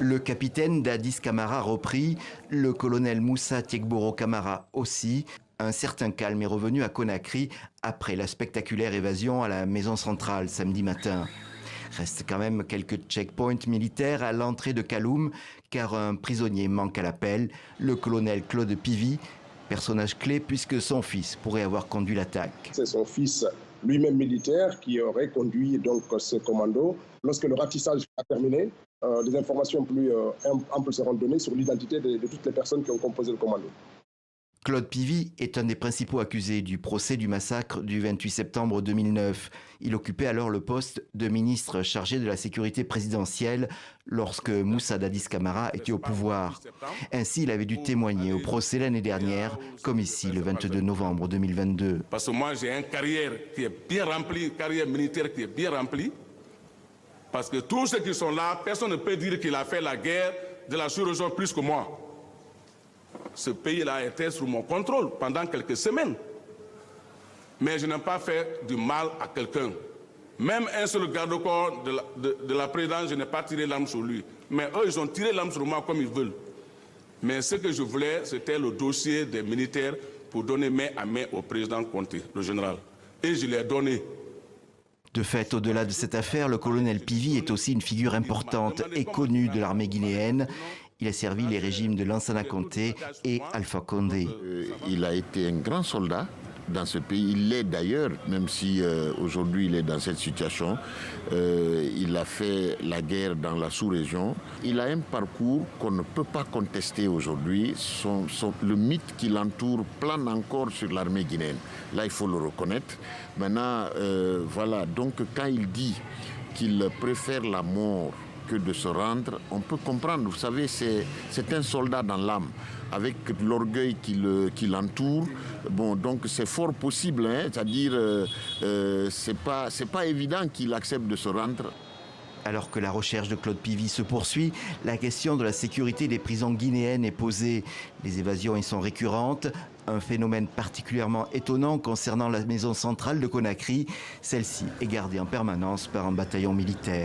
Le capitaine Dadis Camara repris, le colonel Moussa Tiegboro Camara aussi. Un certain calme est revenu à Conakry après la spectaculaire évasion à la maison centrale samedi matin. Reste quand même quelques checkpoints militaires à l'entrée de Kaloum car un prisonnier manque à l'appel, le colonel Claude Pivy, personnage clé puisque son fils pourrait avoir conduit l'attaque. C'est son fils, lui-même militaire, qui aurait conduit donc ce commando. Lorsque le ratissage a terminé, des informations plus amples seront données sur l'identité de toutes les personnes qui ont composé le commando. Claude Pivy est un des principaux accusés du procès du massacre du 28 septembre 2009. Il occupait alors le poste de ministre chargé de la sécurité présidentielle lorsque Moussa Dadis Camara était au pouvoir. Ainsi, il avait dû témoigner au procès l'année dernière, comme ici le 22 novembre 2022. Parce que moi j'ai une carrière qui est bien remplie, une carrière militaire qui est bien remplie. Parce que tous ceux qui sont là, personne ne peut dire qu'il a fait la guerre de la sous-région plus que moi. Ce pays-là était sous mon contrôle pendant quelques semaines. Mais je n'ai pas fait du mal à quelqu'un. Même un seul garde-corps de la présidence, je n'ai pas tiré l'arme sur lui. Mais eux, ils ont tiré l'arme sur moi comme ils veulent. Mais ce que je voulais, c'était le dossier des militaires pour donner main à main au président Conté, le général. Et je l'ai donné. De fait, au-delà de cette affaire, le colonel Pivy est aussi une figure importante et connue de l'armée guinéenne. Il a servi les régimes de Lansana Conté et Alpha Condé. Il a été un grand soldat dans ce pays. Il l'est d'ailleurs, même si aujourd'hui il est dans cette situation. Il a fait la guerre dans la sous-région. Il a un parcours qu'on ne peut pas contester aujourd'hui. Le mythe qui l'entoure plane encore sur l'armée guinéenne. Là, il faut le reconnaître. Maintenant, voilà. Donc, quand il dit qu'il préfère la mort que de se rendre, on peut comprendre. Vous savez, c'est un soldat dans l'âme, avec l'orgueil qui l'entoure. Bon, donc c'est fort possible, hein, c'est-à-dire c'est pas évident qu'il accepte de se rendre. Alors que la recherche de Claude Pivy se poursuit, la question de la sécurité des prisons guinéennes est posée. Les évasions y sont récurrentes. Un phénomène particulièrement étonnant concernant la maison centrale de Conakry. Celle-ci est gardée en permanence par un bataillon militaire.